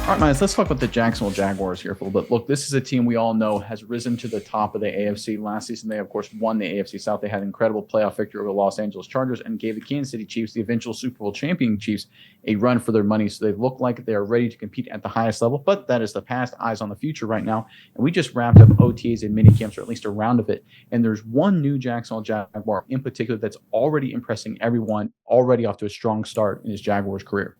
All right, Miles, let's talk about the Jacksonville Jaguars here for a little bit. Look, this is a team we all know has risen to the top of the AFC. Last season, they, of course, won the AFC South. They had an incredible playoff victory over the Los Angeles Chargers and gave the Kansas City Chiefs, the eventual Super Bowl champion Chiefs, a run for their money. So they look like they are ready to compete at the highest level, but that is the past, eyes on the future right now. And we just wrapped up OTAs and mini camps, or at least a round of it. And there's one new Jacksonville Jaguar in particular that's already impressing everyone, already off to a strong start in his Jaguars career.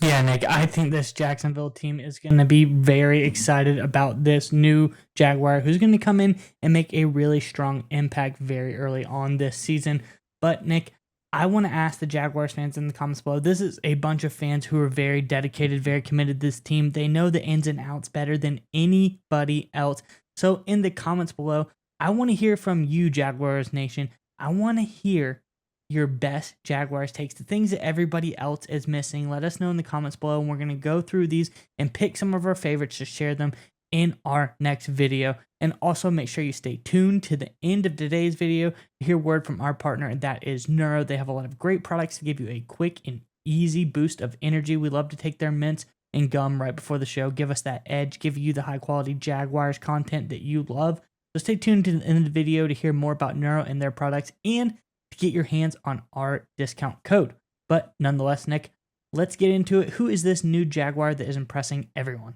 Yeah, Nick, I think this Jacksonville team is going to be very excited about this new Jaguar who's going to come in and make a really strong impact very early on this season. But, Nick, I want to ask the Jaguars fans in the comments below. This is a bunch of fans who are very dedicated, very committed to this team. They know the ins and outs better than anybody else. So, in the comments below, I want to hear from you, Jaguars Nation. I want to hear your best Jaguars takes, the things that everybody else is missing. Let us know in the comments below, and we're going to go through these and pick some of our favorites to share them in our next video. And also make sure you stay tuned to the end of today's video to hear word from our partner, and that is Neuro. They have a lot of great products to give you a quick and easy boost of energy. We love to take their mints and gum right before the show, give us that edge, give you the high quality Jaguars content that you love. So stay tuned to the end of the video to hear more about Neuro and their products, and to get your hands on our discount code. But nonetheless, Nick, let's get into it. Who is this new Jaguar that is impressing everyone?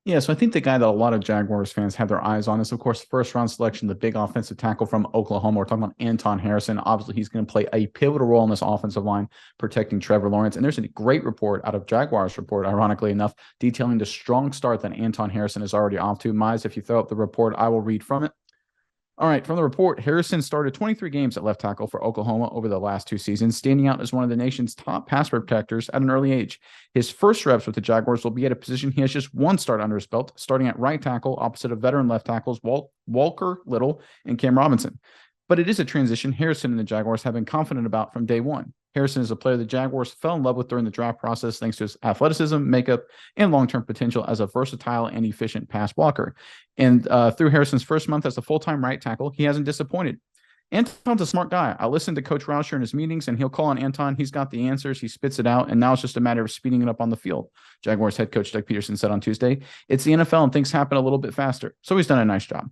Yeah, so I think the guy that a lot of Jaguars fans have their eyes on is, of course, first-round selection, the big offensive tackle from Oklahoma. We're talking about Anton Harrison. Obviously, he's going to play a pivotal role in this offensive line, protecting Trevor Lawrence. And there's a great report out of Jaguars report, ironically enough, detailing the strong start that Anton Harrison is already off to. Mize, if you throw up the report, I will read from it. All right, from the report, Harrison started 23 games at left tackle for Oklahoma over the last 2 seasons, standing out as one of the nation's top pass protectors at an early age. His first reps with the Jaguars will be at a position he has just one start under his belt, starting at right tackle opposite of veteran left tackles Walker Little and Cam Robinson. But it is a transition Harrison and the Jaguars have been confident about from day one. Harrison is a player the Jaguars fell in love with during the draft process thanks to his athleticism, makeup, and long-term potential as a versatile and efficient pass blocker. And through Harrison's first month as a full-time right tackle, he hasn't disappointed. Anton's a smart guy. I listened to Coach Rauscher in his meetings, and he'll call on Anton. He's got the answers. He spits it out, and now it's just a matter of speeding it up on the field. Jaguars head coach Doug Peterson said on Tuesday, "It's the NFL, and things happen a little bit faster." So he's done a nice job.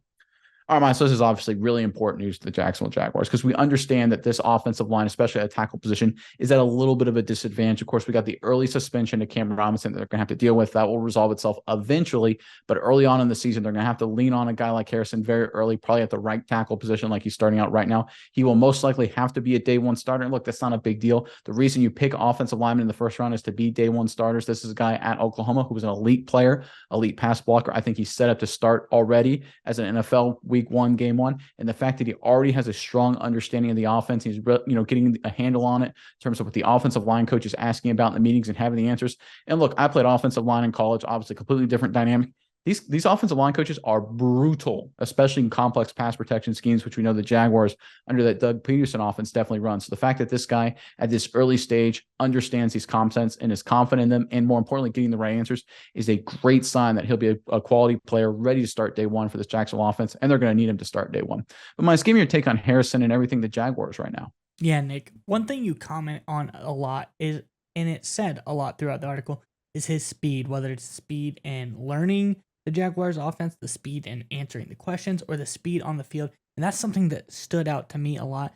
All right, so this is obviously really important news to the Jacksonville Jaguars because we understand that this offensive line, especially at a tackle position, is at a little bit of a disadvantage. Of course, we got the early suspension to Cam Robinson that they're going to have to deal with. That will resolve itself eventually, but early on in the season, they're going to have to lean on a guy like Harrison very early, probably at the right tackle position like he's starting out right now. He will most likely have to be a day one starter. And look, that's not a big deal. The reason you pick offensive linemen in the first round is to be day one starters. This is a guy at Oklahoma who was an elite player, elite pass blocker. I think he's set up to start already as an NFL week one, game one. And the fact that he already has a strong understanding of the offense, he's getting a handle on it in terms of what the offensive line coach is asking about in the meetings and having the answers. And look, I played offensive line in college, obviously completely different dynamic. These offensive line coaches are brutal, especially in complex pass protection schemes, which we know the Jaguars under that Doug Peterson offense definitely run. So the fact that this guy at this early stage understands these concepts and is confident in them, and more importantly, getting the right answers, is a great sign that he'll be a quality player ready to start day one for this Jacksonville offense, and they're going to need him to start day one. But Miles, give me your take on Harrison and everything the Jaguars right now. Yeah, Nick, one thing you comment on a lot is, and it said a lot throughout the article, is his speed, whether it's speed and learning the Jaguars offense, the speed in answering the questions, or the speed on the field. And that's something that stood out to me a lot.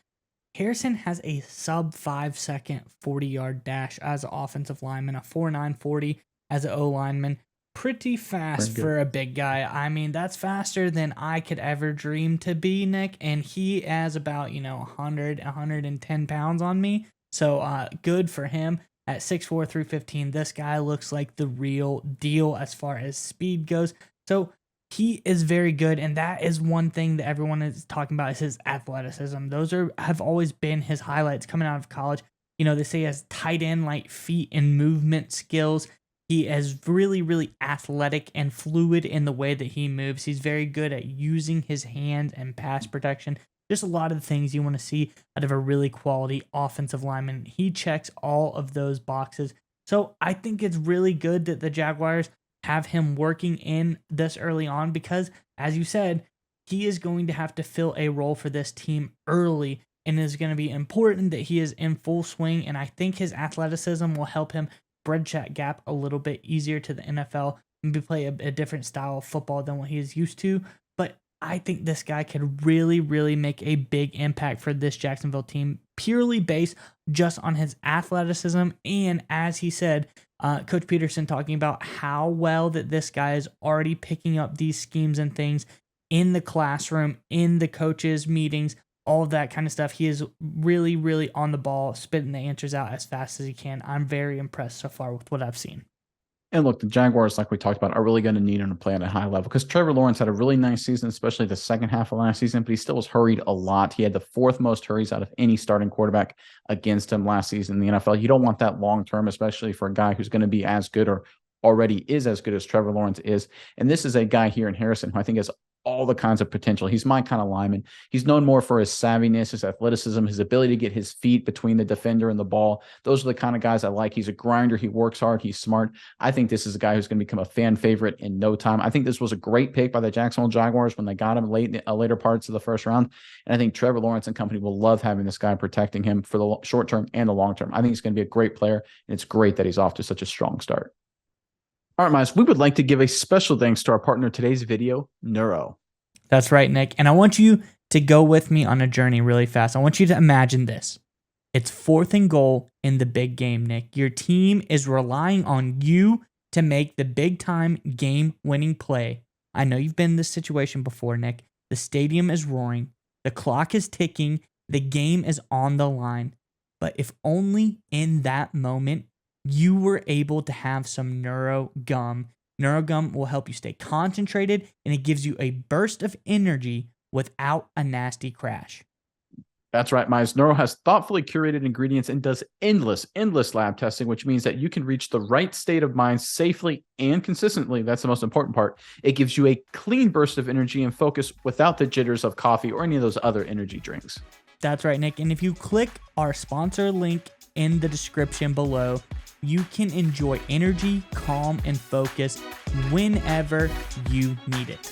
Harrison has a sub 5 second 40-yard dash as an offensive lineman, a 4.9 40 as an O lineman. Pretty fast for a big guy. I mean, that's faster than I could ever dream to be, Nick. And he has about, 100, 110 pounds on me. So good for him. At 6'4", 315, this guy looks like the real deal as far as speed goes. So he is very good, and that is one thing that everyone is talking about is his athleticism. Those have always been his highlights coming out of college. They say he has tight end like feet and movement skills. He is really, really athletic and fluid in the way that he moves. He's very good at using his hands and pass protection. Just a lot of the things you want to see out of a really quality offensive lineman. He checks all of those boxes. So I think it's really good that the Jaguars have him working in this early on because, as you said, he is going to have to fill a role for this team early, and it is going to be important that he is in full swing, and I think his athleticism will help him bridge that gap a little bit easier to the NFL, maybe play a different style of football than what he is used to. But I think this guy could really, really make a big impact for this Jacksonville team, purely based just on his athleticism. And as he said, Coach Peterson talking about how well that this guy is already picking up these schemes and things in the classroom, in the coaches' meetings, all of that kind of stuff. He is really, really on the ball, spitting the answers out as fast as he can. I'm very impressed so far with what I've seen. And look, the Jaguars, like we talked about, are really going to need him to play at a high level because Trevor Lawrence had a really nice season, especially the second half of last season, but he still was hurried a lot. He had the fourth most hurries out of any starting quarterback against him last season in the NFL. You don't want that long term, especially for a guy who's going to be as good or already is as good as Trevor Lawrence is. And this is a guy here in Harrison who I think has all the kinds of potential. He's my kind of lineman. He's known more for his savviness, his athleticism, his ability to get his feet between the defender and the ball. Those are the kind of guys I like. He's a grinder. He works hard. He's smart. I think this is a guy who's going to become a fan favorite in no time. I think this was a great pick by the Jacksonville Jaguars when they got him late in the later parts of the first round. And I think Trevor Lawrence and company will love having this guy protecting him for the short term and the long term. I think he's going to be a great player, and it's great that he's off to such a strong start. All right, Miles, we would like to give a special thanks to our partner in today's video, Neuro. That's right, Nick. And I want you to go with me on a journey really fast. I want you to imagine this. It's 4th and goal in the big game, Nick. Your team is relying on you to make the big time game winning play. I know you've been in this situation before, Nick. The stadium is roaring. The clock is ticking. The game is on the line. But if only in that moment you were able to have some Neuro Gum. NeuroGum will help you stay concentrated, and it gives you a burst of energy without a nasty crash. That's right, Miles. Neuro has thoughtfully curated ingredients and does endless lab testing, which means that you can reach the right state of mind safely and consistently. That's the most important part. It gives you a clean burst of energy and focus without the jitters of coffee or any of those other energy drinks. That's right, Nick. And if you click our sponsor link in the description below, you can enjoy energy, calm, and focus whenever you need it.